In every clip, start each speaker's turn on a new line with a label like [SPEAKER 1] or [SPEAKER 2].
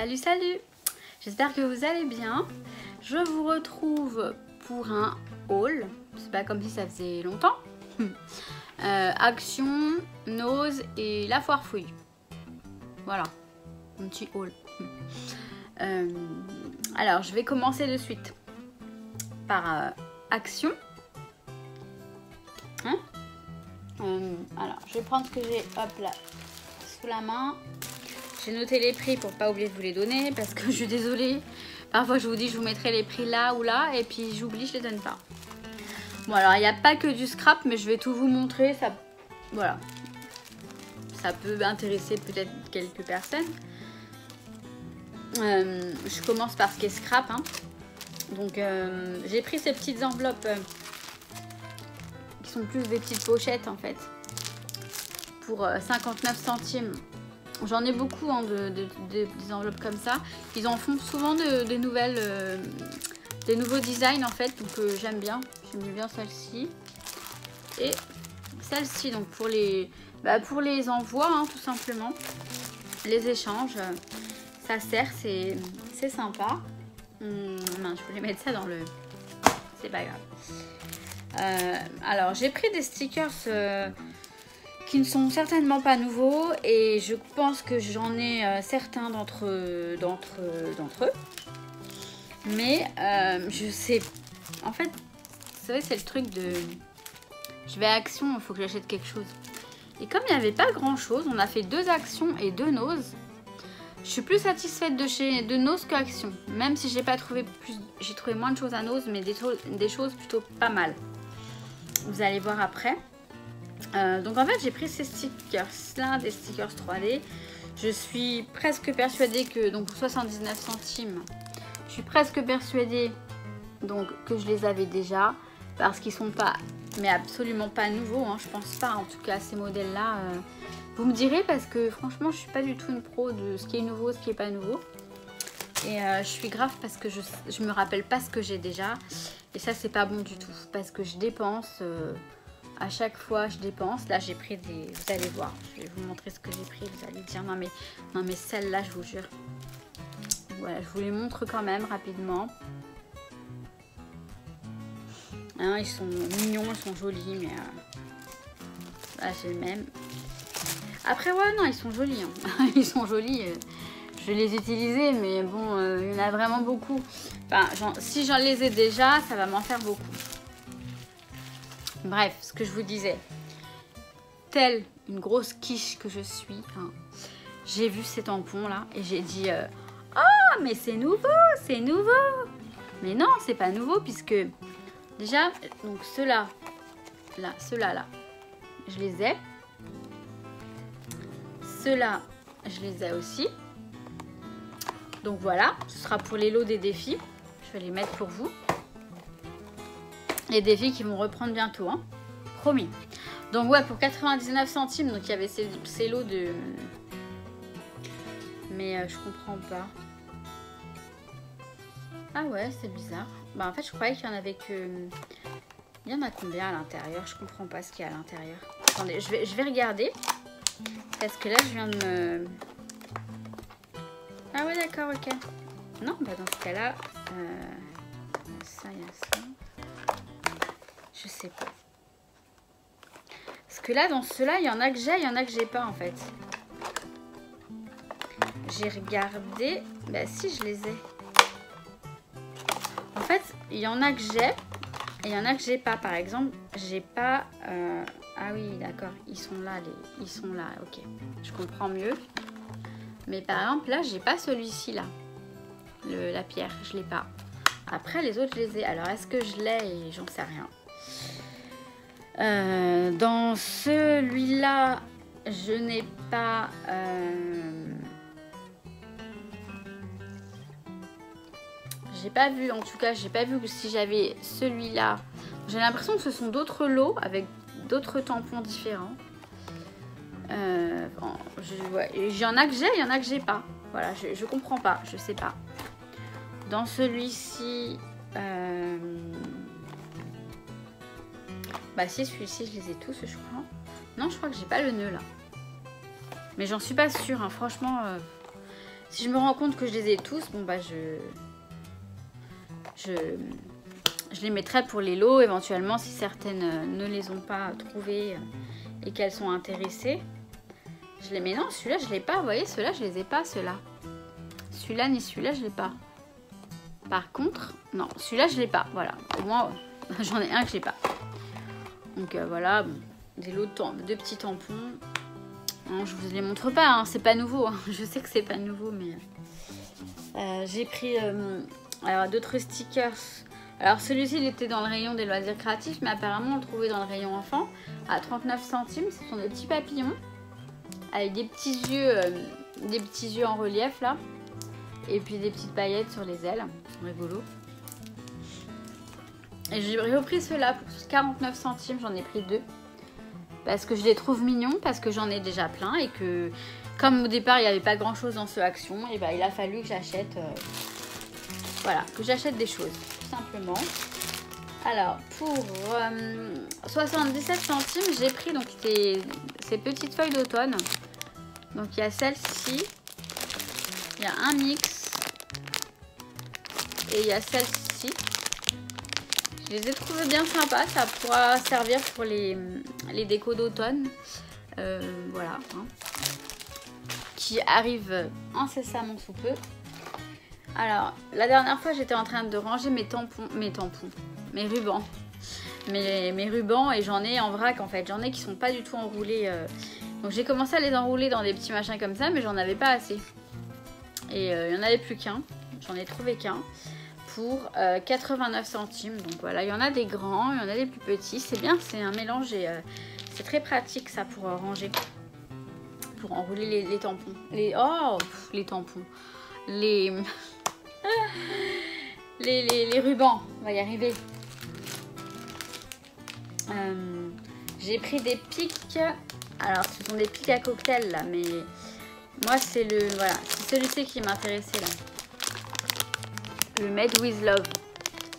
[SPEAKER 1] Salut, salut! J'espère que vous allez bien. Je vous retrouve pour un haul. C'est pas comme si ça faisait longtemps. Action, Nose et la foire fouille. Voilà, un petit haul. Alors, je vais commencer de suite par Action. Hein? Alors, je vais prendre ce que j'ai, hop là, sous la main. J'ai noté les prix pour pas oublier de vous les donner parce que je suis désolée. Parfois, je vous dis je vous mettrai les prix là ou là et puis j'oublie, je les donne pas. Bon, alors il n'y a pas que du scrap, mais je vais tout vous montrer. Ça, voilà, ça peut intéresser peut-être quelques personnes. Je commence par ce qui est scrap. Hein. Donc, j'ai pris ces petites enveloppes qui sont plus des petites pochettes en fait pour 59 centimes. J'en ai beaucoup hein, des enveloppes comme ça. Ils en font souvent des nouvelles, des nouveaux designs en fait. Donc j'aime bien. J'aime bien celle-ci. Et celle-ci donc pour les envois hein, tout simplement. Les échanges. Ça sert, c'est sympa. Non, je voulais mettre ça dans le... C'est pas grave. Alors j'ai pris des stickers... qui ne sont certainement pas nouveaux et je pense que j'en ai certains d'entre eux. Mais je sais... En fait, vous savez, c'est le truc de... Je vais à Action, il faut que j'achète quelque chose. Et comme il n'y avait pas grand chose, on a fait 2 Actions et 2 Nose. Je suis plus satisfaite de Nose qu'Action. Même si j'ai pas trouvé plus... J'ai trouvé moins de choses à Nose, mais des choses plutôt pas mal. Vous allez voir après. Donc en fait j'ai pris ces stickers là, des stickers 3D. Je suis presque persuadée que, donc pour 79 centimes, je suis presque persuadée donc que je les avais déjà. Parce qu'ils sont pas, mais absolument pas nouveaux hein, je pense pas en tout cas ces modèles là. Vous me direz parce que franchement je suis pas du tout une pro de ce qui est nouveau, ce qui est pas nouveau. Et je suis grave parce que je me rappelle pas ce que j'ai déjà. Et ça c'est pas bon du tout parce que je dépense... À chaque fois, je dépense. Là, j'ai pris des... Vous allez voir. Je vais vous montrer ce que j'ai pris. Vous allez dire, non mais celle-là, je vous jure. Voilà, je vous les montre quand même rapidement. Hein, ils sont mignons, ils sont jolis, mais... Là, j'ai le même. Après, ouais, non, ils sont jolis. Hein. Ils sont jolis. Je vais les utiliser, mais bon, il y en a vraiment beaucoup. Enfin, si j'en les ai déjà, ça va m'en faire beaucoup. Bref, ce que je vous disais, telle une grosse quiche que je suis, hein, j'ai vu ces tampons là et j'ai dit oh mais c'est nouveau, c'est nouveau. Mais non, c'est pas nouveau puisque déjà, donc ceux-là, là, je les ai. Ceux-là, je les ai aussi. Donc voilà, ce sera pour les lots des défis. Je vais les mettre pour vous. Les défis qui vont reprendre bientôt, hein. Promis. Donc ouais, pour 99 centimes, donc il y avait ces lots de... Mais je comprends pas. Ah ouais, c'est bizarre. Bah en fait, je croyais qu'il y en avait que... Il y en a combien à l'intérieur? Je comprends pas ce qu'il y a à l'intérieur. Attendez, je vais regarder. Parce que là, je viens de me... Ah ouais, d'accord, ok. Non, bah dans ce cas-là... Ça, il y a ça... Je sais pas. Parce que là, dans ceux-là, il y en a que j'ai, il y en a que j'ai pas en fait. J'ai regardé. Bah si, je les ai. En fait, il y en a que j'ai et il y en a que j'ai pas. Par exemple, j'ai pas... Ah oui, d'accord. Ils sont là, ils sont là. Ok, je comprends mieux. Mais par exemple, là, j'ai pas celui-ci là. La pierre, je l'ai pas. Après, les autres, je les ai. Alors, est-ce que je l'ai et j'en sais rien. Dans celui-là, je n'ai pas... J'ai pas vu, en tout cas, j'ai pas vu si j'avais celui-là. J'ai l'impression que ce sont d'autres lots avec d'autres tampons différents. Il y en a que j'ai, il y en a que j'ai pas. Voilà, je comprends pas, je sais pas. Dans celui-ci... Bah si, celui-ci, je les ai tous, je crois. Non, je crois que j'ai pas le nœud, là. Mais j'en suis pas sûre, hein. Franchement. Si je me rends compte que je les ai tous, bon bah je les mettrai pour les lots éventuellement si certaines ne les ont pas trouvées et qu'elles sont intéressées. Je les mets. Non, celui-là je l'ai pas. Vous voyez, ceux-là je les ai pas, ceux-là. Celui-là ni celui-là je l'ai pas. Par contre, non, celui-là je l'ai pas. Voilà, au moins j'en ai un que j'ai pas. Donc voilà, bon, des lots de petits tampons. Non, je vous les montre pas, hein, c'est pas nouveau. Hein. Je sais que c'est pas nouveau, mais j'ai pris alors d'autres stickers. Alors celui-ci il était dans le rayon des loisirs créatifs, mais apparemment on le trouvait dans le rayon enfant à 39 centimes. Ce sont des petits papillons avec des petits yeux en relief là, et puis des petites paillettes sur les ailes, rigolo. Et j'ai repris ceux-là pour 49 centimes, j'en ai pris 2. Parce que je les trouve mignons, parce que j'en ai déjà plein et que comme au départ il n'y avait pas grand chose dans ce action, et ben il a fallu que j'achète voilà, que j'achète des choses, tout simplement. Alors pour 77 centimes, j'ai pris donc ces petites feuilles d'automne. Donc il y a celle-ci, il y a un mix et il y a celle-ci. Je les ai trouvées bien sympas, ça pourra servir pour les décos d'automne, voilà, hein, qui arrivent incessamment sous peu. Alors, la dernière fois, j'étais en train de ranger mes rubans, mes rubans, et j'en ai en vrac en fait, j'en ai qui sont pas du tout enroulés. Donc j'ai commencé à les enrouler dans des petits machins comme ça, mais j'en avais pas assez. Et il y en avait plus qu'un, j'en ai trouvé qu'un. Pour 89 centimes. Donc voilà, il y en a des grands, il y en a des plus petits. C'est bien, c'est un mélange et c'est très pratique ça pour ranger. Pour enrouler les tampons. Les tampons. Les rubans. On va y arriver. J'ai pris des pics. Alors ce sont des pics à cocktail là, mais moi c'est voilà, c'est celui-ci qui m'intéressait là. Le Made with Love.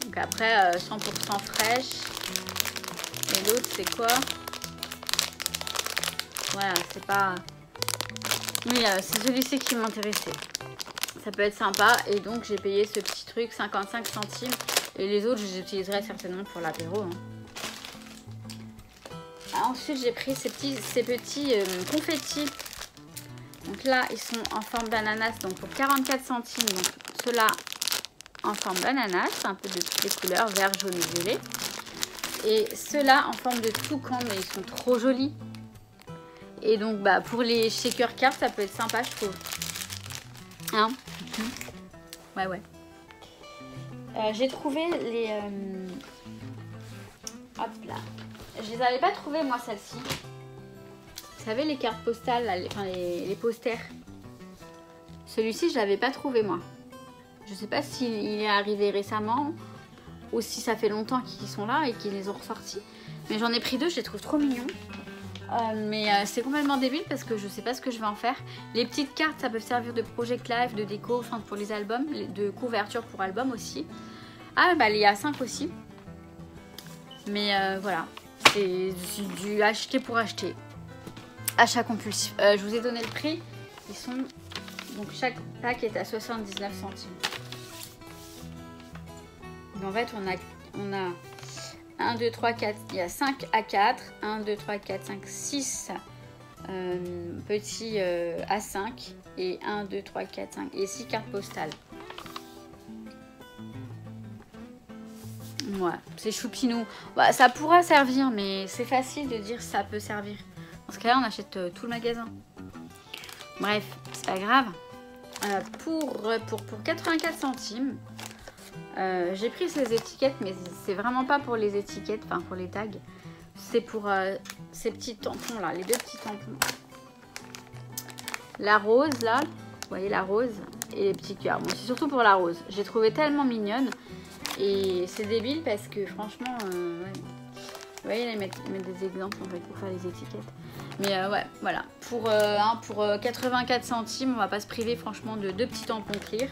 [SPEAKER 1] Donc après 100% fraîche. Et l'autre c'est quoi? Voilà, c'est pas... Oui, c'est celui-ci qui m'intéressait. Ça peut être sympa. Et donc j'ai payé ce petit truc 55 centimes. Et les autres je les utiliserai certainement pour l'apéro. Hein. Ensuite j'ai pris ces petits confettis. Donc là ils sont en forme d'ananas. Donc pour 44 centimes. Donc ceux-là en forme d'ananas, un peu de toutes les couleurs, vert, jaune et violet. Et ceux-là en forme de toucan, mais ils sont trop jolis. Et donc bah, pour les shaker cards, ça peut être sympa, je trouve. Hein? Ouais. J'ai trouvé les... Hop là. Je les avais pas trouvées, moi, celles-ci. Vous savez, les cartes postales, là, les posters. Celui-ci, je l'avais pas trouvé, moi. Je sais pas s'il est arrivé récemment ou si ça fait longtemps qu'ils sont là et qu'ils les ont ressortis. Mais j'en ai pris 2, je les trouve trop mignons. Mais c'est complètement débile parce que je sais pas ce que je vais en faire. Les petites cartes, ça peut servir de project live, de déco, enfin pour les albums, de couverture pour album aussi. Ah bah il y a 5 aussi. Mais voilà, c'est du acheter pour acheter. Achat compulsif. Je vous ai donné le prix. Ils sont... Donc chaque pack est à 79 centimes. Donc en fait on a 1, 2, 3, 4, il y a 5 A4, 1, 2, 3, 4, 5, 6 petits A5 et 1, 2, 3, 4, 5 et 6 cartes postales. Ouais, c'est choupinou. Bah, ça pourra servir, mais c'est facile de dire ça peut servir. Dans ce cas-là, on achète tout le magasin. Bref, c'est pas grave. Pour 84 centimes, j'ai pris ces étiquettes, mais c'est vraiment pas pour les étiquettes, enfin pour les tags. C'est pour ces petits tampons là, les 2 petits tampons. La rose là, vous voyez la rose et les petits cœurs. Bon, c'est surtout pour la rose. J'ai trouvé tellement mignonne et c'est débile parce que franchement, ouais. Vous voyez, là, ils mettent des exemples en fait pour faire les étiquettes. Mais ouais, voilà. Pour 84 centimes, on va pas se priver franchement de 2 petits tampons clear.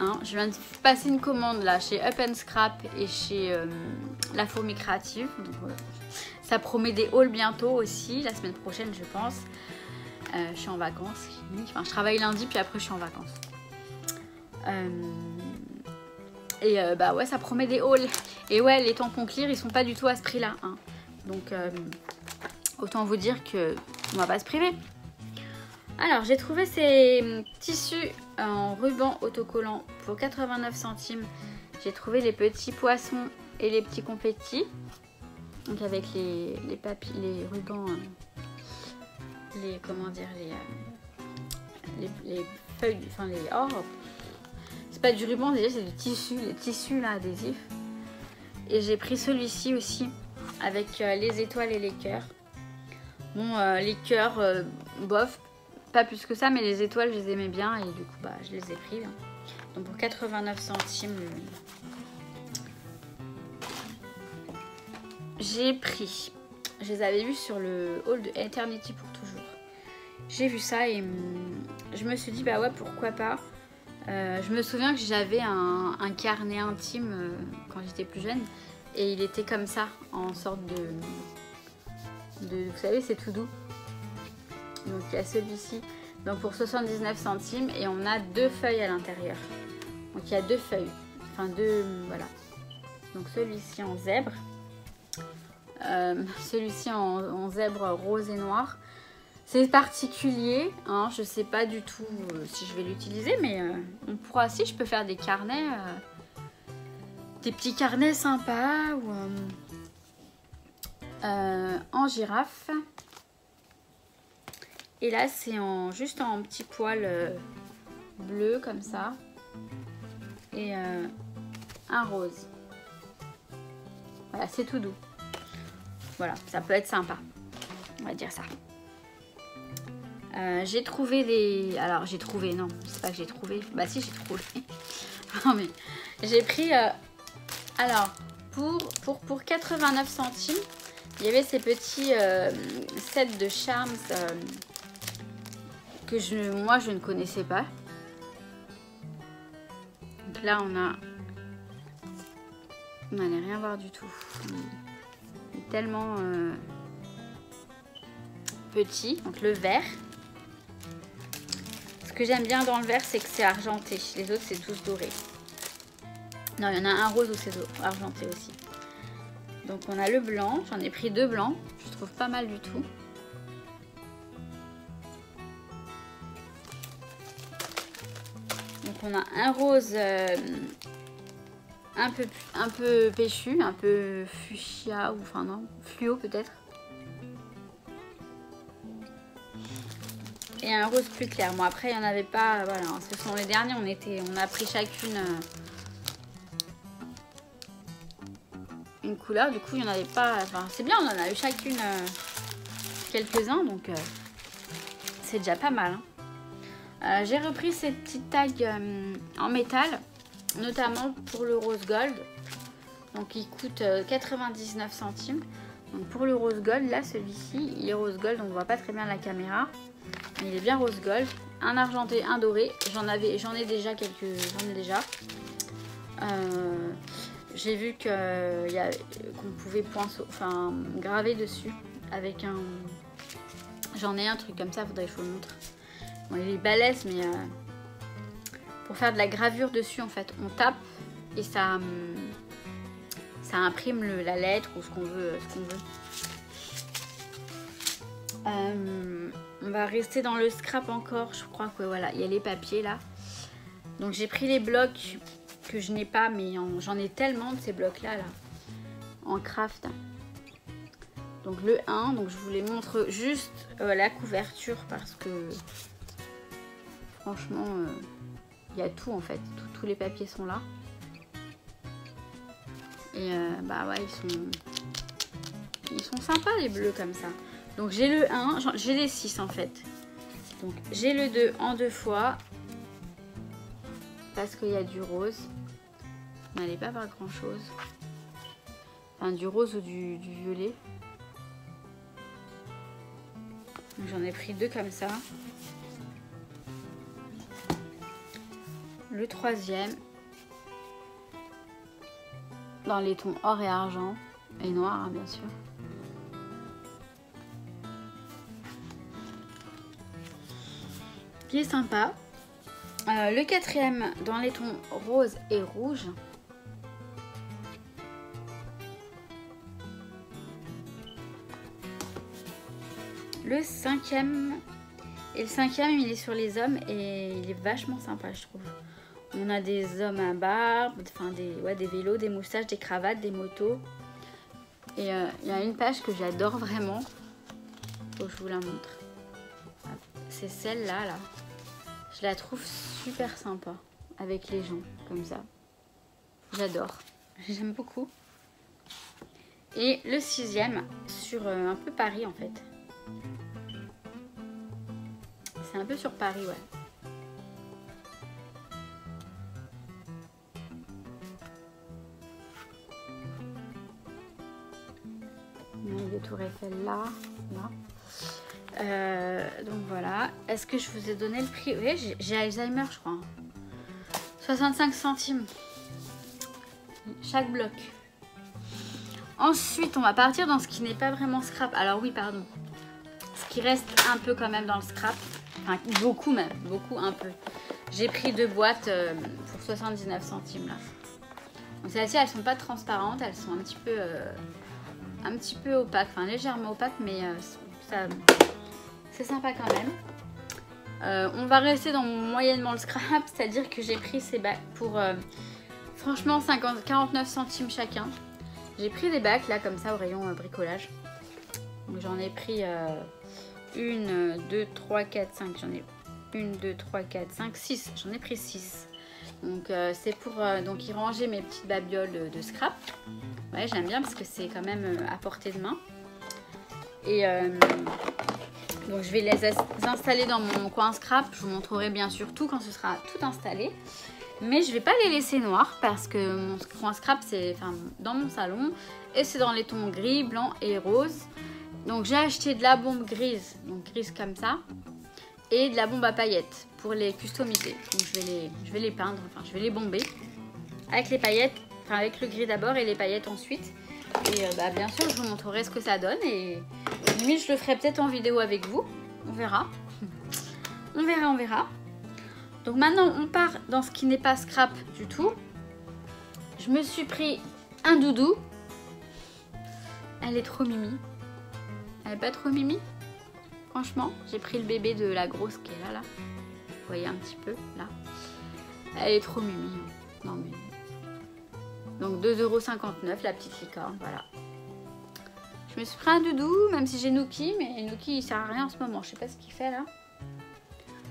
[SPEAKER 1] Hein, je viens de passer une commande là chez Up & Scrap et chez La Fourmi Créative. Donc, ça promet des hauls bientôt aussi, la semaine prochaine je pense. Je suis en vacances. Enfin, je travaille lundi, puis après je suis en vacances. Bah ouais, ça promet des hauls. Et ouais, les tampons clear, ils sont pas du tout à ce prix-là. Hein. Donc, autant vous dire que on va pas se priver. Alors, j'ai trouvé ces tissus en ruban autocollant pour 89 centimes. J'ai trouvé les petits poissons et les petits confettis. Donc avec les papiers, les rubans, comment dire, les feuilles, enfin les... Oh, c'est pas du ruban déjà, c'est du tissu, les tissus là adhésifs. Et j'ai pris celui-ci aussi avec les étoiles et les cœurs. Bon, les cœurs, bof, pas plus que ça, mais les étoiles je les aimais bien et du coup bah je les ai pris. Hein. Donc pour 89 centimes, j'ai pris, je les avais vus sur le haul de Eternity pour toujours. J'ai vu ça et je me suis dit bah ouais pourquoi pas. Je me souviens que j'avais un carnet intime quand j'étais plus jeune et il était comme ça en sorte de vous savez c'est tout doux. Donc il y a celui-ci donc pour 79 centimes et on a 2 feuilles à l'intérieur. Donc il y a 2 feuilles, enfin 2 voilà. Donc celui-ci en zèbre. Celui-ci en zèbre rose et noir. C'est particulier, hein, je sais pas du tout si je vais l'utiliser, mais on pourra, si je peux faire des carnets, des petits carnets sympas ou en girafe. Et là c'est juste en petit poil bleu comme ça et un rose. Voilà, c'est tout doux. Voilà, ça peut être sympa. On va dire ça. J'ai trouvé des... Alors, j'ai trouvé, non, c'est pas que j'ai trouvé. Bah si, j'ai trouvé. Non, mais j'ai pris... Alors, pour 89 centimes, il y avait ces petits sets de charms que moi, je ne connaissais pas. Donc là, on n'allait rien voir du tout. Il est tellement petit. Donc le vert. Ce que j'aime bien dans le vert, c'est que c'est argenté. Les autres, c'est tous doré. Non, il y en a un rose où c'est argenté aussi. Donc on a le blanc. J'en ai pris 2 blancs. Je trouve pas mal du tout. Donc on a un rose un peu péchu, un peu fuchsia, ou enfin non, fluo peut-être. Et un rose plus clair. Bon après il n'y en avait pas, voilà, ce sont les derniers, on a pris chacune une couleur, du coup il n'y en avait pas, enfin c'est bien, on en a eu chacune quelques-uns, donc c'est déjà pas mal. Hein. J'ai repris ces petites tags en métal, notamment pour le rose gold, donc il coûte 99 centimes. Donc pour le rose gold, là celui-ci, il est rose gold, on ne voit pas très bien la caméra. Il est bien rose gold, un argenté, un doré. J'en ai déjà quelques, j'ai vu qu'on pouvait graver dessus avec un. J'en ai un truc comme ça, faudrait que je vous le montre. Bon, il est balèze, mais pour faire de la gravure dessus, en fait, on tape et ça imprime la lettre ou ce qu'on veut. On va rester dans le scrap encore, je crois que voilà, il y a les papiers là. Donc j'ai pris les blocs que je n'ai pas, mais j'en ai tellement de ces blocs là, en craft. Donc le 1, donc je vous les montre juste la couverture parce que franchement, il y a tout en fait, tous les papiers sont là. Et bah ouais, ils sont sympas les bleus comme ça. Donc j'ai le 1, j'ai les 6 en fait. Donc j'ai le 2 en 2 fois. Parce qu'il y a du rose. On n'allait pas voir grand chose. Enfin du rose ou du violet. J'en ai pris 2 comme ça. Le 3e. Dans les tons or et argent. Et noir hein, bien sûr. qui est sympa. Le quatrième dans les tons rose et rouge. Le cinquième, et le cinquième il est sur les hommes et il est vachement sympa je trouve. On a des hommes à barbe, enfin des vélos, des moustaches, des cravates, des motos. Et il y a une page que j'adore vraiment. Faut que je vous la montre. C'est celle-là, là. Je la trouve super sympa avec les gens comme ça. J'adore. J'aime beaucoup. Et le sixième sur un peu Paris en fait. C'est un peu sur Paris, ouais. Le Tour Eiffel là. Donc voilà. Est-ce que je vous ai donné le prix? Oui, j'ai Alzheimer, je crois. 65 centimes. Chaque bloc. Ensuite, on va partir dans ce qui n'est pas vraiment scrap. Alors oui, pardon. Ce qui reste un peu quand même dans le scrap. Enfin, beaucoup même. Beaucoup, un peu. J'ai pris 2 boîtes pour 79 centimes là. Donc celles-ci, elles sont pas transparentes. Elles sont un petit peu opaques. Enfin, légèrement opaques, mais ça... c'est sympa quand même. On va rester dans moyennement le scrap, c'est-à-dire que j'ai pris ces bacs pour franchement 49 centimes chacun. J'ai pris des bacs là comme ça au rayon bricolage. Donc j'en ai pris 1, 2, 3, 4, 5. J'en ai 1, 2, 3, 4, 5, 6. J'en ai pris 6. Donc c'est pour donc y ranger mes petites babioles de scrap. Ouais, j'aime bien parce que c'est quand même à portée de main. Et donc je vais les installer dans mon coin scrap. Je vous montrerai bien sûr tout quand ce sera tout installé. Mais je vais pas les laisser noirs parce que mon coin scrap c'est dans mon salon. Et c'est dans les tons gris, blanc et rose. Donc j'ai acheté de la bombe grise, donc grise comme ça. Et de la bombe à paillettes pour les customiser. Donc je vais les peindre, enfin je vais les bomber. Avec les paillettes, enfin avec le gris d'abord et les paillettes ensuite. Et bien sûr je vous montrerai ce que ça donne. Et limite je le ferai peut-être en vidéo avec vous. On verra. On verra. Donc maintenant on part dans ce qui n'est pas scrap du tout. Je me suis pris un doudou. Elle est trop mimi. Elle est pas trop mimi? Franchement, j'ai pris le bébé de la grosse qui est là. Vous voyez un petit peu, là. Elle est trop mimi. Non mais... Donc 2,59 € la petite licorne, voilà. Je me suis pris un doudou, même si j'ai Nuki, mais Nuki il sert à rien en ce moment. Je sais pas ce qu'il fait là.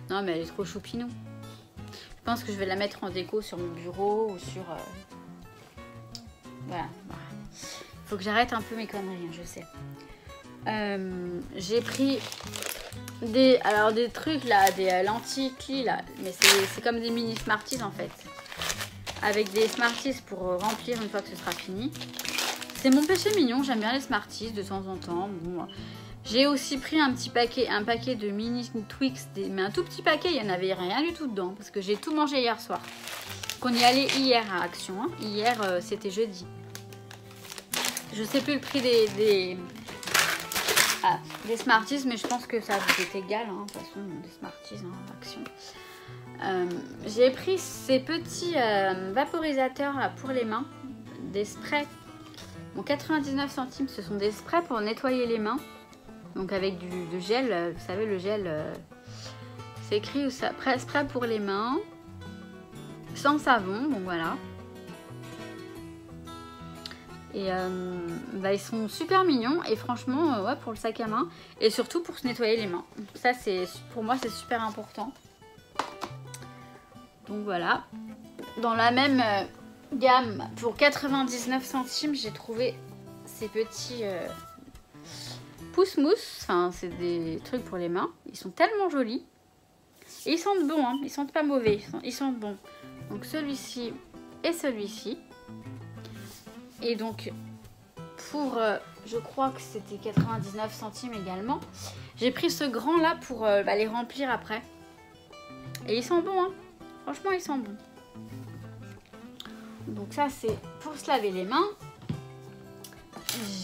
[SPEAKER 1] Non mais elle est trop choupinou. Je pense que je vais la mettre en déco sur mon bureau ou sur... Voilà. Faut que j'arrête un peu mes conneries, hein, je sais. J'ai pris des trucs là, des lentilles là, mais c'est comme des mini Smarties en fait, avec des Smarties pour remplir une fois que ce sera fini. C'est mon péché mignon, j'aime bien les Smarties de temps en temps. Bon, j'ai aussi pris un paquet de mini Twix, mais un tout petit paquet, il n'y en avait rien du tout dedans parce que j'ai tout mangé hier soir. Qu'on y allait hier à Action, hein. Hier c'était jeudi. Je sais plus le prix des Smarties, mais je pense que ça vous est égal, hein, de toute façon, des Smarties, hein, Action. J'ai pris ces petits vaporisateurs là, pour les mains, des sprays. Bon, 99 centimes, ce sont des sprays pour nettoyer les mains. Donc avec du gel, vous savez, le gel, c'est écrit ça, spray pour les mains, sans savon, donc voilà. Et ils sont super mignons et franchement ouais, pour le sac à main et surtout pour se nettoyer les mains. Ça c'est pour moi c'est super important. Donc voilà. Dans la même gamme pour 99 centimes j'ai trouvé ces petits pousse-mousse. Enfin c'est des trucs pour les mains. Ils sont tellement jolis. Et ils sentent bon, hein. Ils sentent pas mauvais. Ils sentent bon. Donc celui-ci et celui-ci. Et donc, pour, je crois que c'était 99 centimes également, j'ai pris ce grand là pour les remplir après. Et ils sont bons, hein. Franchement, ils sont bons. Donc ça, c'est pour se laver les mains.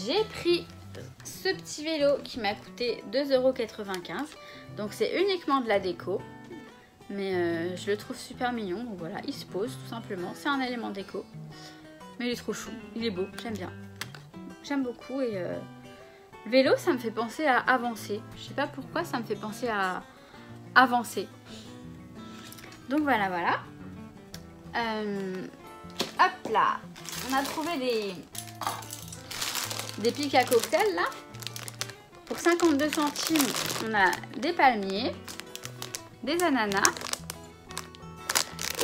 [SPEAKER 1] J'ai pris ce petit vélo qui m'a coûté 2,95 €. Donc c'est uniquement de la déco. Mais je le trouve super mignon. Donc voilà, il se pose tout simplement. C'est un élément déco. Mais il est trop chou. Il est beau. J'aime bien. J'aime beaucoup. Et le vélo, ça me fait penser à avancer. Je sais pas pourquoi ça me fait penser à avancer. Donc voilà, voilà. Hop là. On a trouvé des pics à cocktail là. Pour 52 centimes, on a des palmiers, des ananas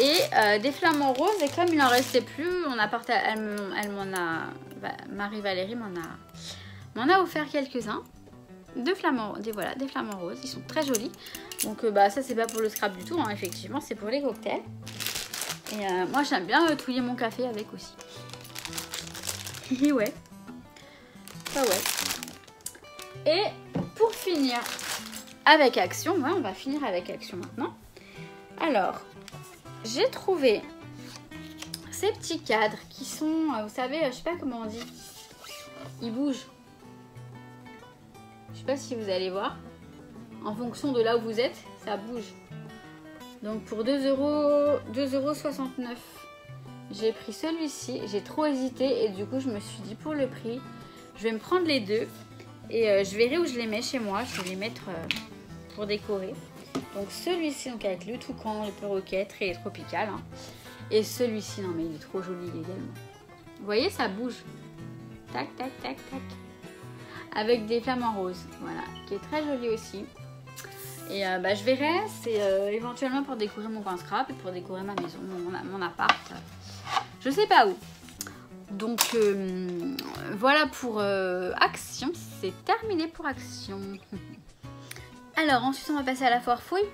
[SPEAKER 1] et des flamants roses. Et comme il n'en restait plus, on a elle m'en a, Marie-Valérie m'en a offert quelques-uns. Des flamants roses, ils sont très jolis. Donc ça c'est pas pour le scrap du tout, hein, effectivement, c'est pour les cocktails. Et moi j'aime bien touiller mon café avec aussi. Et ouais. Ah ouais. Et pour finir avec Action, ouais, on va finir avec Action maintenant. Alors, j'ai trouvé ces petits cadres qui sont, vous savez, je sais pas comment on dit, ils bougent. Je sais pas si vous allez voir. En fonction de là où vous êtes, ça bouge. Donc pour 2,69 €, j'ai pris celui-ci. J'ai trop hésité et du coup je me suis dit pour le prix, je vais me prendre les deux. Et je verrai où je les mets chez moi. Je vais les mettre pour décorer. Donc celui-ci donc avec le toucan, le perroquet, très tropical. Hein. Et celui-ci, non mais il est trop joli également. Vous voyez, ça bouge. Tac, tac, tac, tac. Avec des flamants roses. Voilà, qui est très joli aussi. Et je verrai, c'est éventuellement pour décorer mon coin scrap et pour décorer ma maison, mon appart. Je sais pas où. Donc voilà pour Action, c'est terminé pour Action. Alors ensuite on va passer à la foire fouille.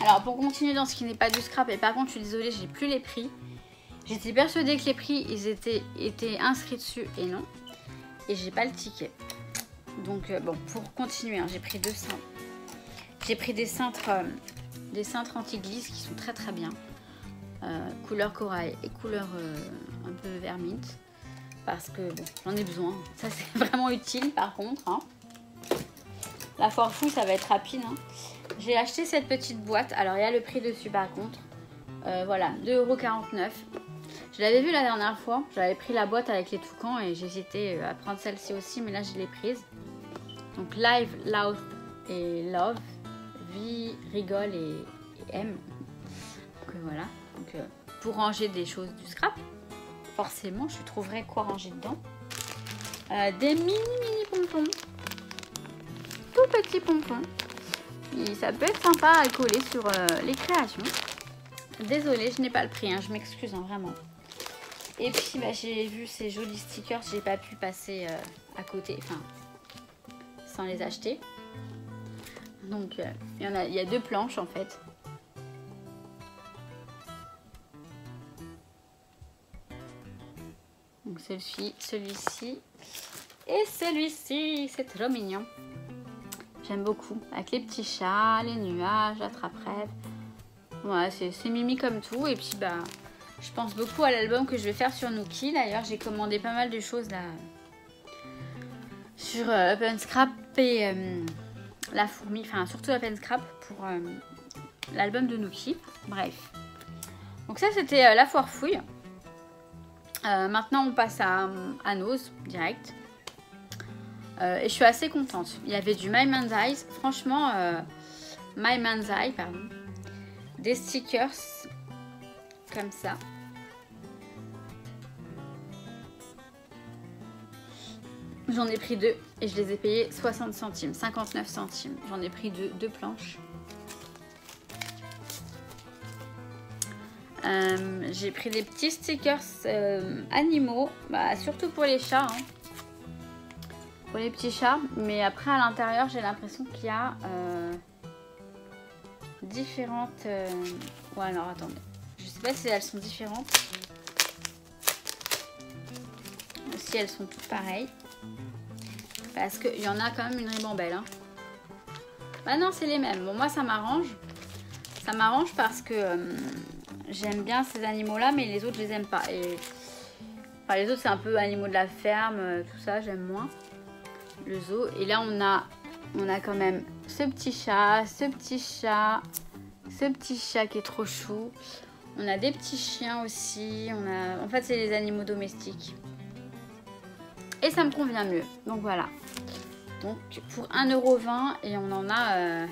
[SPEAKER 1] Alors pour continuer dans ce qui n'est pas du scrap, et par contre je suis désolée, j'ai plus les prix. J'étais persuadée que les prix ils étaient inscrits dessus et non. Et j'ai pas le ticket. Donc bon, pour continuer, hein, j'ai pris deux cintres. J'ai pris des cintres anti-glisse qui sont très très bien. Couleur corail et couleur un peu vermint, parce que bon, j'en ai besoin, ça c'est vraiment utile par contre, hein. La foire fouille ça va être rapide, hein. J'ai acheté cette petite boîte, alors il y a le prix dessus par contre, voilà, 2,49 €. Je l'avais vu la dernière fois, j'avais pris la boîte avec les toucans et j'hésitais à prendre celle-ci aussi, mais là je l'ai prise. Donc Live, Laugh et Love, Vie, Rigole et aime. Donc voilà. Donc, pour ranger des choses du scrap, forcément, je trouverai quoi ranger dedans. Des mini pompons, tout petits pompons. Et ça peut être sympa à coller sur les créations. Désolée, je n'ai pas le prix, hein, je m'excuse hein, vraiment. Et puis, j'ai vu ces jolis stickers, j'ai pas pu passer à côté, enfin, sans les acheter. Donc, il y a deux planches en fait. Donc celui-ci et celui-ci, c'est trop mignon. J'aime beaucoup. Avec les petits chats, les nuages, l'attrape-rêve. Voilà, c'est mimi comme tout. Et puis je pense beaucoup à l'album que je vais faire sur Nookie. D'ailleurs, j'ai commandé pas mal de choses là sur Open Scrap et la fourmi, enfin surtout Open Scrap pour l'album de Nookie. Bref. Donc ça c'était la foire fouille. Maintenant on passe à Nose direct. Et je suis assez contente. Il y avait du My Man's Eyes. Franchement, My Man's Eye, pardon. Des stickers comme ça. J'en ai pris deux et je les ai payés 60 centimes, 59 centimes. J'en ai pris deux planches. J'ai pris des petits stickers animaux, surtout pour les chats, hein. Pour les petits chats. Mais après à l'intérieur j'ai l'impression qu'il y a différentes... Ouais alors attendez, je sais pas si elles sont différentes. Si elles sont toutes pareilles. Parce qu'il y en a quand même une ribambelle, hein. Bah non c'est les mêmes, bon moi ça m'arrange. Ça m'arrange parce que... j'aime bien ces animaux là, mais les autres je les aime pas. Et enfin, les autres c'est un peu animaux de la ferme, tout ça j'aime moins. Le zoo. Et là on a quand même ce petit chat, ce petit chat qui est trop chou. On a des petits chiens aussi. En fait, c'est les animaux domestiques. Et ça me convient mieux. Donc voilà. Donc pour 1,20 € et on en a...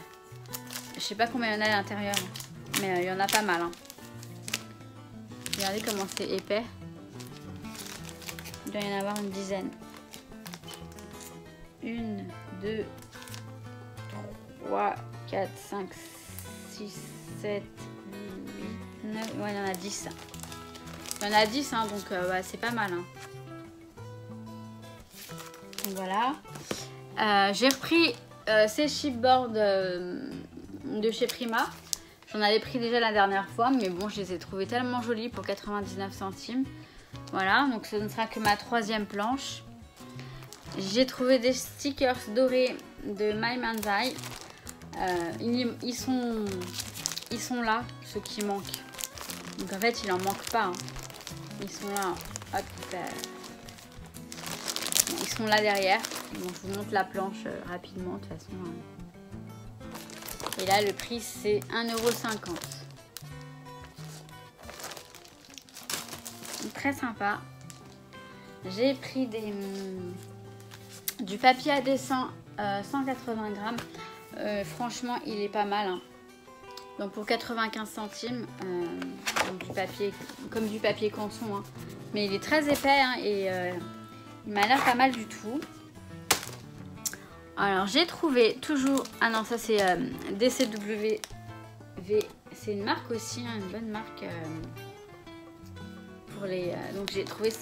[SPEAKER 1] je sais pas combien il y en a à l'intérieur. Mais il y en a pas mal. Hein. Regardez comment c'est épais. Il doit y en avoir une dizaine. 1, 2, 3, 4, 5, 6, 7, 8, 9... Ouais, il y en a 10. Il y en a 10, hein, donc ouais, c'est pas mal. Hein. Donc voilà. J'ai repris ces chipboards de chez Prima. J'en avais pris déjà la dernière fois, mais bon, je les ai trouvés tellement jolis pour 99 centimes. Voilà, donc ce ne sera que ma 3e planche. J'ai trouvé des stickers dorés de My Manzai. Ils sont là, ceux qui manquent. Donc en fait, il en manque pas. Hein. Ils sont là. Hop, ils sont là derrière. Bon, je vous montre la planche rapidement de toute façon. Hein. Et là, le prix, c'est 1,50 €. Très sympa. J'ai pris du papier à dessin 180 grammes. Franchement, il est pas mal. Hein. Donc pour 95 centimes, du papier, comme du papier canson. Hein. Mais il est très épais hein, et il m'a l'air pas mal du tout. Alors j'ai trouvé toujours... Ah non, ça c'est DCWV. C'est une marque aussi, hein, une bonne marque pour les... donc j'ai trouvé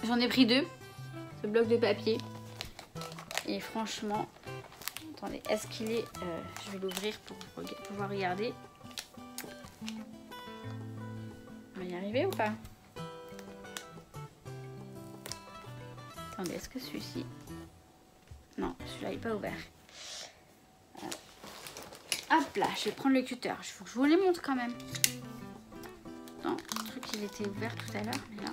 [SPEAKER 1] j'en ai pris 2, ce bloc de papier. Et franchement, attendez, est-ce qu'il est... je vais l'ouvrir pour pouvoir regarder. On va y arriver ou pas? Attendez, est-ce que celui-ci... Non, celui-là n'est pas ouvert. Hop là, je vais prendre le cutter. Il faut que je vous les montre quand même. Non, le truc il était ouvert tout à l'heure, mais là...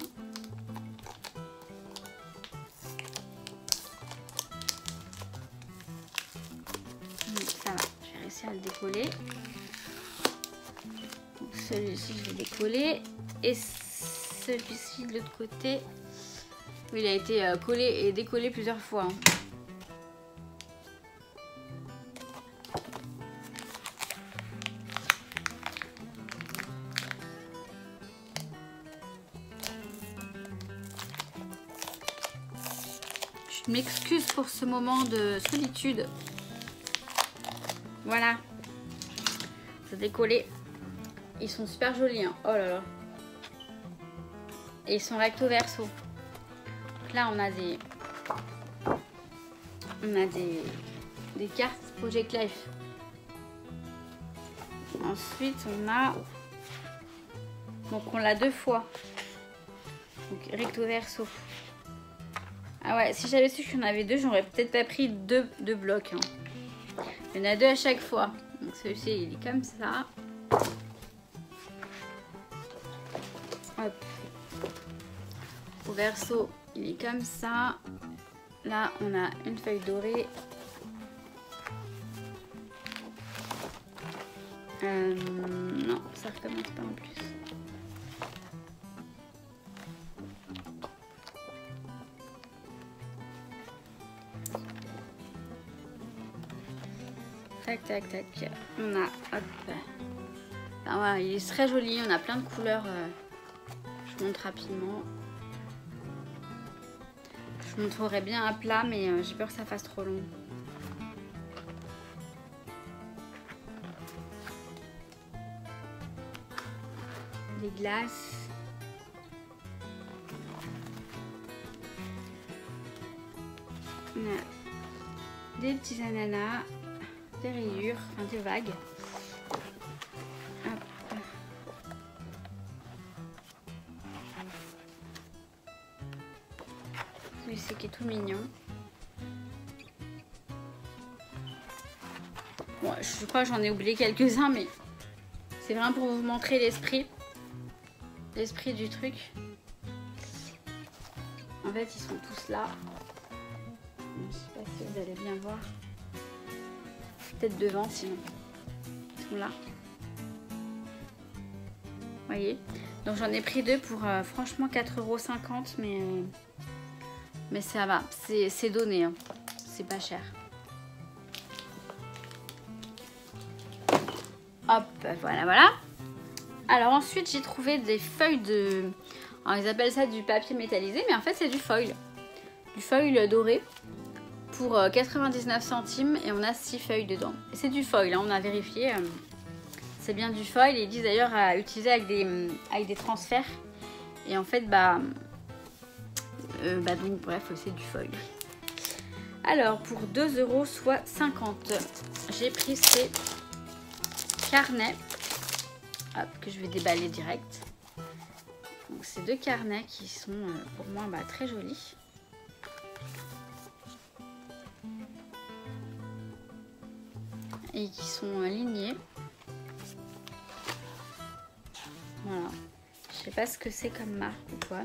[SPEAKER 1] Ça va, je vais réussir à le décoller. Celui-ci, je vais décoller. Et celui-ci, de l'autre côté... Il a été collé et décollé plusieurs fois. Hein. Je m'excuse pour ce moment de solitude. Voilà. C'est décollé. Ils sont super jolis. Hein. Oh là là. Et ils sont recto verso. Là on a des cartes Project Life. Ensuite on a, donc on l'a 2 fois, donc recto verso. Ah ouais, si j'avais su qu'il y en avait 2, j'aurais peut-être pas pris deux blocs. Hein. Il y en a 2 à chaque fois. Donc celui-ci il est comme ça. Hop. Au verso il est comme ça. Là, on a une feuille dorée. Non, ça recommence pas en plus. Tac, tac, tac. On a... Hop. Ah ouais, il est très joli. On a plein de couleurs. Je vous montre rapidement. Je vous montrerai bien à plat, mais j'ai peur que ça fasse trop long. Des glaces. On a des petits ananas, des rayures, enfin des vagues. Hop. Celui-ci qui est tout mignon. Bon, je crois que j'en ai oublié quelques-uns, mais c'est vraiment pour vous montrer l'esprit du truc. En fait, ils sont tous là. Je ne sais pas si vous allez bien voir. peut-être devant sinon. Ils sont là. Vous voyez? Donc j'en ai pris 2 pour franchement 4,50 €, mais ça va, c'est donné, hein. C'est pas cher. Hop, voilà. Alors ensuite j'ai trouvé des feuilles de... Alors ils appellent ça du papier métallisé, mais en fait c'est du foil. Du foil doré pour 99 centimes et on a 6 feuilles dedans. Et c'est du foil, hein, on a vérifié. C'est bien du foil. Ils disent d'ailleurs à utiliser avec des transferts. Et en fait, donc bref, c'est du foil. Alors, pour 2,50 €, j'ai pris ces carnets. Hop, que je vais déballer direct. Donc, ces 2 carnets qui sont pour moi très jolis. Et qui sont alignés. Voilà. Je sais pas ce que c'est comme marque ou quoi,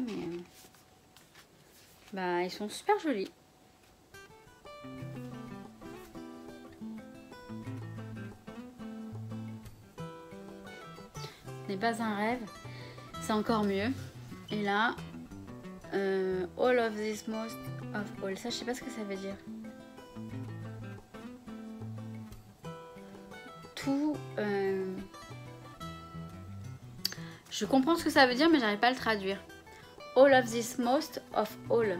[SPEAKER 1] mais ils sont super jolis. Ce n'est pas un rêve, c'est encore mieux. Et là, all of this most of all. Ça, je sais pas ce que ça veut dire. Tout. Je comprends ce que ça veut dire, mais j'arrive pas à le traduire. All of this most of all.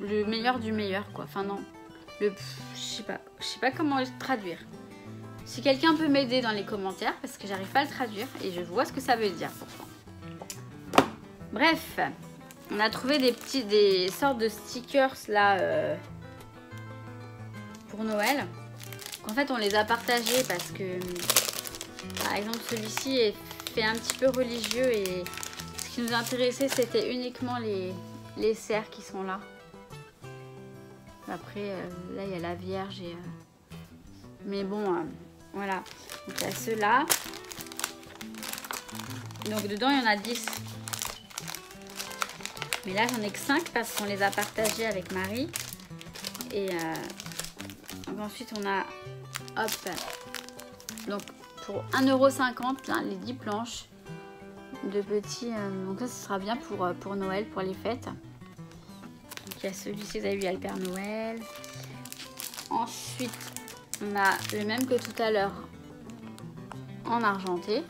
[SPEAKER 1] Le meilleur du meilleur, quoi. Enfin non. Je sais pas comment le traduire. Si quelqu'un peut m'aider dans les commentaires, parce que j'arrive pas à le traduire et je vois ce que ça veut dire pourtant. Bref, on a trouvé des sortes de stickers là pour Noël. En fait, on les a partagés parce que, par exemple, celui-ci est fait un petit peu religieux et ce qui nous intéressait, c'était uniquement les cerfs qui sont là. Après, là, il y a la Vierge et... mais bon, voilà. Donc, il y a ceux-là. Donc, dedans, il y en a 10. Mais là, j'en ai que 5 parce qu'on les a partagés avec Marie. Et ensuite, on a... Hop. Donc, pour 1,50 €, les 10 planches de petits... donc ça, ce sera bien pour Noël, pour les fêtes. Donc, il y a celui-ci, vous avez vu, il y a le Père Noël. Ensuite, on a le même que tout à l'heure en argenté.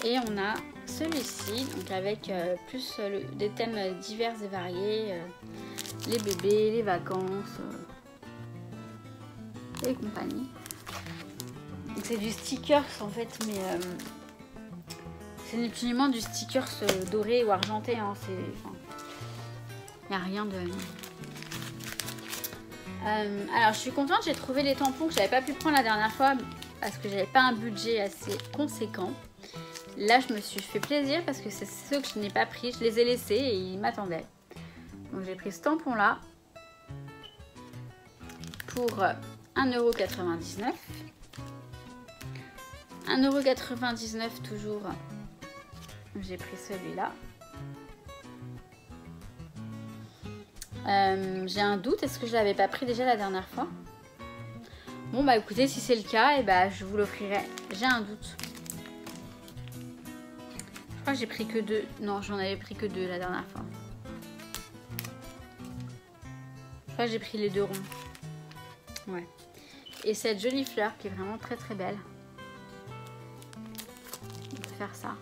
[SPEAKER 1] Et on a celui-ci, donc avec plus des thèmes divers et variés. Les bébés, les vacances et compagnie. Donc c'est du stickers en fait, mais c'est absolument du stickers doré ou argenté. Hein, il n'y a rien de... alors je suis contente, j'ai trouvé les tampons que j'avais pas pu prendre la dernière fois parce que j'avais pas un budget assez conséquent. Là je me suis fait plaisir parce que c'est ceux que je n'ai pas pris, je les ai laissés et ils m'attendaient. Donc j'ai pris ce tampon là pour 1,99 €. 1,99 € toujours. J'ai pris celui-là. J'ai un doute, est-ce que je l'avais pas pris déjà la dernière fois? Bon bah écoutez, si c'est le cas, et bah, je vous l'offrirai. J'ai un doute. Je crois que j'ai pris que 2. Non, j'en avais pris que 2 la dernière fois. Je crois que j'ai pris les 2 ronds. Ouais. Et cette jolie fleur qui est vraiment très très belle. On peut faire ça.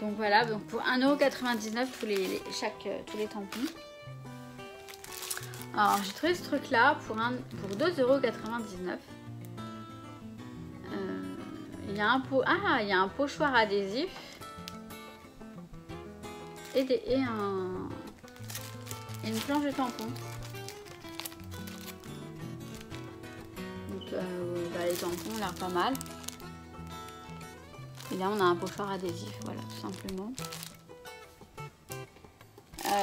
[SPEAKER 1] Donc voilà, donc pour 1,99 € tous les tampons. Alors j'ai trouvé ce truc là pour 2,99 €. Il y a un pot. Ah, il y a un pochoir adhésif. Et une planche de tampons. Donc les tampons ont l'air pas mal. Et là on a un pochoir adhésif, voilà, tout simplement.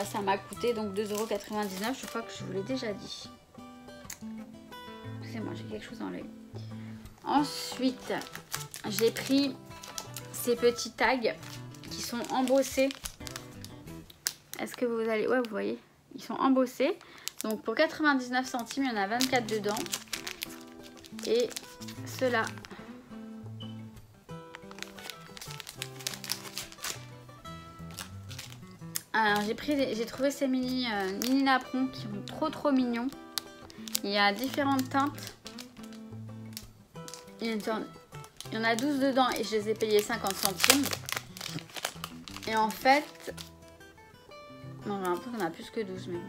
[SPEAKER 1] Ça m'a coûté donc 2,99 €, je crois que je vous l'ai déjà dit. Excusez-moi, j'ai quelque chose dans l'œil. Ensuite, j'ai pris ces petits tags qui sont embossés Est-ce que vous allez... Ouais, vous voyez, ils sont embossés. Donc pour 99 centimes, il y en a 24 dedans. Et ceux-là. Alors j'ai trouvé ces mini napperons qui sont trop mignons. Il y a différentes teintes. Il y en a 12 dedans et je les ai payés 50 centimes. Et en fait, non, j'ai l'impression qu'on a plus que 12, mais bon.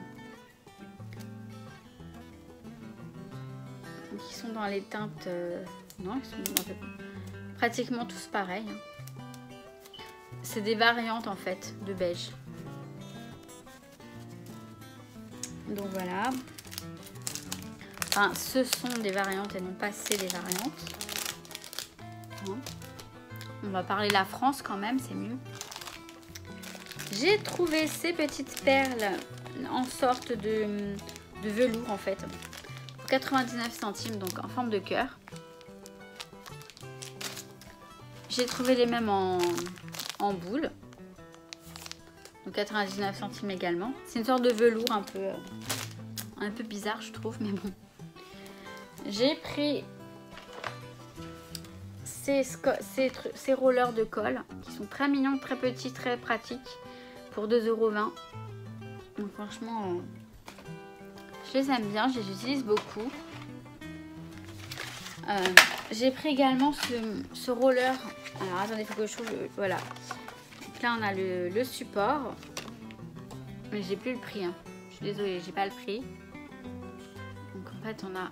[SPEAKER 1] Donc ils sont dans les teintes... non, ils sont en fait, pratiquement tous pareils. Hein. C'est des variantes en fait de beige. Donc voilà. Enfin, ce sont des variantes et non pas c'est des variantes. Hein. On va parler la France quand même, c'est mieux. J'ai trouvé ces petites perles en sorte de velours en fait. Pour 99 centimes, donc en forme de cœur. J'ai trouvé les mêmes en boule. Donc 99 centimes également. C'est une sorte de velours un peu bizarre je trouve, mais bon. J'ai pris ces rollers de colle qui sont très mignons, très petits, très pratiques pour 2,20 €. Donc franchement, je les aime bien, je les utilise beaucoup. J'ai pris également ce roller. Alors attendez, il faut que je trouve voilà. Donc là on a le support. Mais j'ai plus le prix. Hein. Je suis désolée, j'ai pas le prix. Donc en fait on a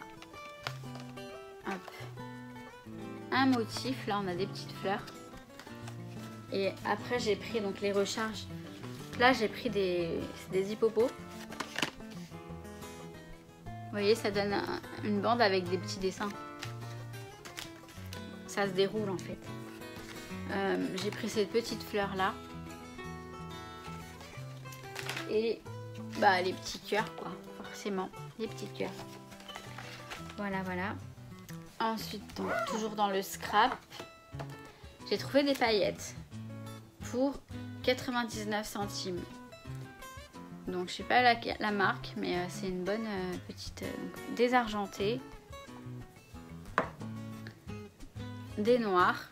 [SPEAKER 1] un motif. Là on a des petites fleurs. Et après j'ai pris donc les recharges. Là j'ai pris des hippopos. Vous voyez, ça donne une bande avec des petits dessins. Ça se déroule en fait. J'ai pris cette petite fleur là. Et bah les petits cœurs quoi, forcément, les petits cœurs. Voilà, voilà. Ensuite, donc, toujours dans le scrap, j'ai trouvé des paillettes pour 99 centimes. Donc je sais pas la marque, mais c'est une bonne petite désargentée. Des noirs.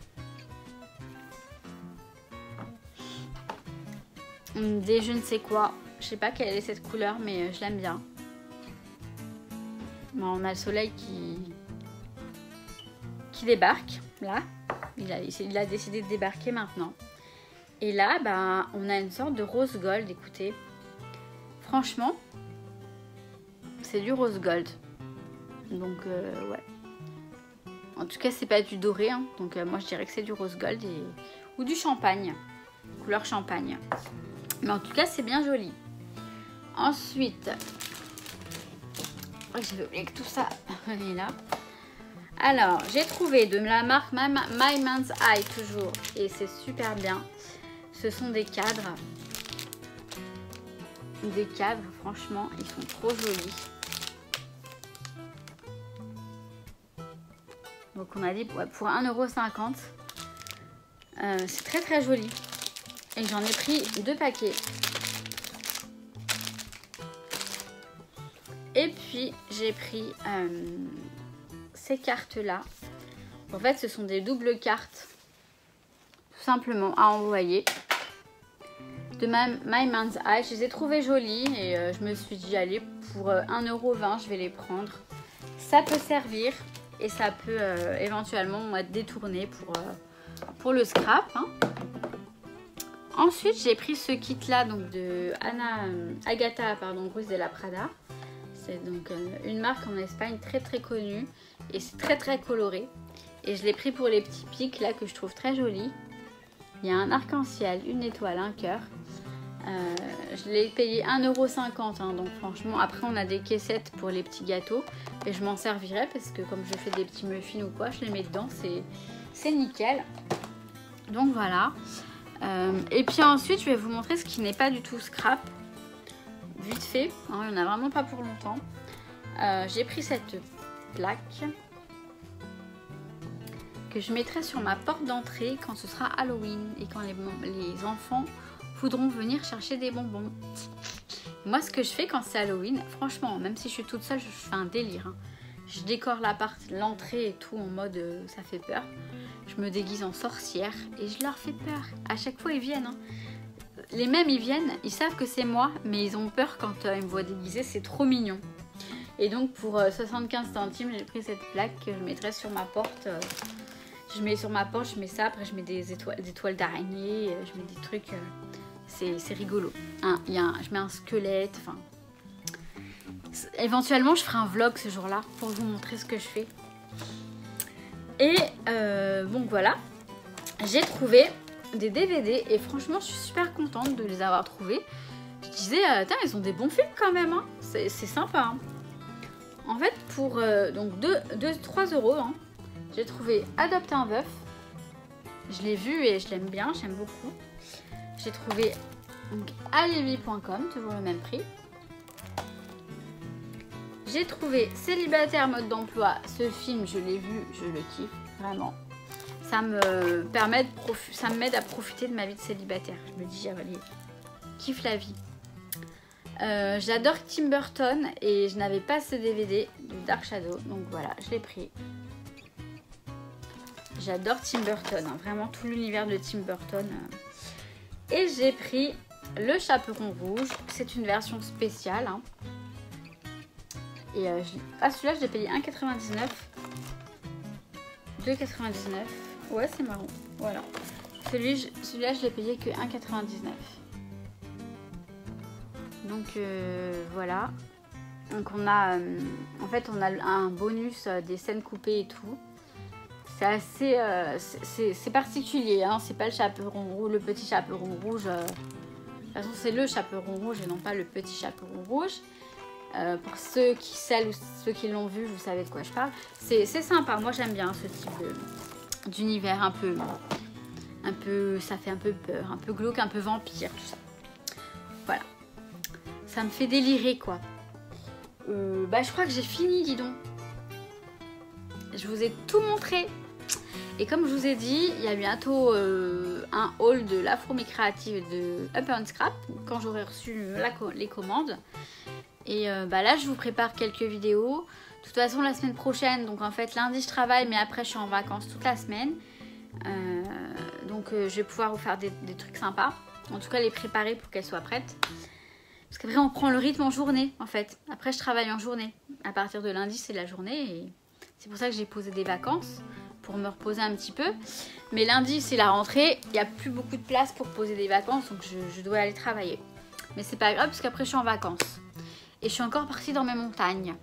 [SPEAKER 1] Des je ne sais quoi. Je sais pas quelle est cette couleur, mais je l'aime bien. Bon, on a le soleil qui débarque, là. Il a décidé de débarquer maintenant. Et là, bah, on a une sorte de rose gold, écoutez. Franchement, c'est du rose gold. Donc, ouais. En tout cas, c'est pas du doré. Hein. Donc, moi, je dirais que c'est du rose gold ou du champagne. Couleur champagne. Mais en tout cas, c'est bien joli. Ensuite, j'avais oublié que tout ça est là. Alors, j'ai trouvé de la marque My Man's Eye, toujours. Et c'est super bien. Ce sont des cadres. Des cadres, franchement, ils sont trop jolis. Donc on a dit ouais, pour 1,50 €. C'est très très joli. Et j'en ai pris 2 paquets. Et puis j'ai pris ces cartes là. En fait ce sont des doubles cartes. Tout simplement à envoyer. De My Man's Eye. Je les ai trouvées jolies. Et je me suis dit allez pour 1,20 € je vais les prendre. Ça peut servir. Et ça peut éventuellement être détourné pour le scrap. Hein. Ensuite, j'ai pris ce kit là donc de Agatha Ruiz de la Prada. C'est donc une marque en Espagne très très connue. Et c'est très très coloré. Et je l'ai pris pour les petits pics là que je trouve très jolis. Il y a un arc-en-ciel, une étoile, un cœur. Je l'ai payé 1,50 €. Hein, donc franchement, après on a des caissettes pour les petits gâteaux. Et je m'en servirai parce que comme je fais des petits muffins ou quoi, je les mets dedans. C'est nickel. Donc voilà. Et puis ensuite, je vais vous montrer ce qui n'est pas du tout scrap. Vite fait. Hein, il n'y en a vraiment pas pour longtemps. J'ai pris cette plaque que je mettrai sur ma porte d'entrée quand ce sera Halloween et quand les enfants voudront venir chercher des bonbons. Moi, ce que je fais quand c'est Halloween, franchement, même si je suis toute seule, je fais un délire. Hein. Je décore l'appart, l'entrée et tout en mode ça fait peur. Je me déguise en sorcière et je leur fais peur. À chaque fois, ils viennent. Hein. Les mêmes, ils viennent, ils savent que c'est moi, mais ils ont peur quand ils me voient déguisée. C'est trop mignon. Et donc, pour 75 centimes, j'ai pris cette plaque que je mettrai sur ma porte. Je mets sur ma porte, je mets ça. Après, je mets des toiles d'araignée. Je mets des trucs... c'est rigolo. Hein, je mets un squelette. Enfin, éventuellement, je ferai un vlog ce jour-là pour vous montrer ce que je fais. Et bon, voilà. J'ai trouvé des DVD et franchement, je suis super contente de les avoir trouvés. Je disais, attends, ils ont des bons films quand même. Hein. C'est sympa. Hein. En fait, pour donc 3 €, hein, j'ai trouvé Adopte un veuf. Je l'ai vu et je l'aime bien, j'aime beaucoup. J'ai trouvé alibi.com, toujours le même prix. J'ai trouvé Célibataire mode d'emploi. Ce film, je l'ai vu, je le kiffe, vraiment. Ça m'aide à profiter de ma vie de célibataire. Je me dis, allez, kiffe la vie. J'adore Tim Burton et je n'avais pas ce DVD de Dark Shadow, donc voilà, je l'ai pris. J'adore Tim Burton, hein, vraiment tout l'univers de Tim Burton. Et j'ai pris Le Chaperon Rouge, c'est une version spéciale. Hein. Et celui-là, je l'ai payé 1,99 €. 2,99 €. Ouais, c'est marrant. Voilà. Celui-là, je l'ai payé que 1,99 €. Donc voilà. Donc on a en fait on a un bonus des scènes coupées et tout. C'est assez c'est particulier, hein. C'est pas le chaperon rouge, le petit chaperon rouge. De toute façon c'est le chaperon rouge et non pas le petit chaperon rouge. Pour ceux qui savent ou ceux qui l'ont vu, vous savez de quoi je parle. C'est sympa, moi j'aime bien ce type d'univers un peu, ça fait un peu peur, un peu glauque, un peu vampire, tout ça. Voilà. Ça me fait délirer quoi. Je crois que j'ai fini, dis donc. Je vous ai tout montré. Et comme je vous ai dit, il y a bientôt un haul de la fourmi créative de Up and Scrap quand j'aurai reçu les commandes. Et là, je vous prépare quelques vidéos. De toute façon, la semaine prochaine, donc en fait lundi je travaille, mais après je suis en vacances toute la semaine. Donc je vais pouvoir vous faire des trucs sympas. En tout cas, les préparer pour qu'elles soient prêtes. Parce qu'après, on prend le rythme en journée, en fait. Après, je travaille en journée. À partir de lundi, c'est la journée. Et c'est pour ça que j'ai posé des vacances, pour me reposer un petit peu. Mais lundi, c'est la rentrée. Il n'y a plus beaucoup de place pour poser des vacances, donc je dois aller travailler. Mais c'est pas grave, parce qu'après, je suis en vacances. Et je suis encore partie dans mes montagnes.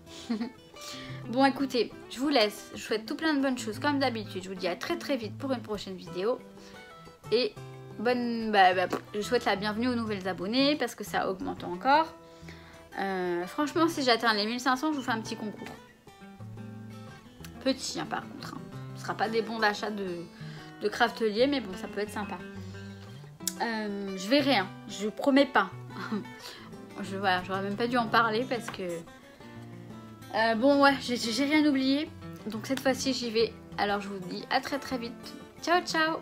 [SPEAKER 1] Bon, écoutez, je vous laisse. Je vous souhaite tout plein de bonnes choses, comme d'habitude. Je vous dis à très très vite pour une prochaine vidéo. Et... je souhaite la bienvenue aux nouvelles abonnés parce que ça augmente encore. Franchement, si j'atteins les 1500, je vous fais un petit concours. Petit, hein, par contre. Hein. Ce ne sera pas des bons d'achat de craftelier, mais bon, ça peut être sympa. Je verrai, hein. Je promets pas. Voilà, j'aurais même pas dû en parler parce que... bon, ouais, j'ai rien oublié. Donc cette fois-ci, j'y vais. Alors, je vous dis à très très vite. Ciao, ciao!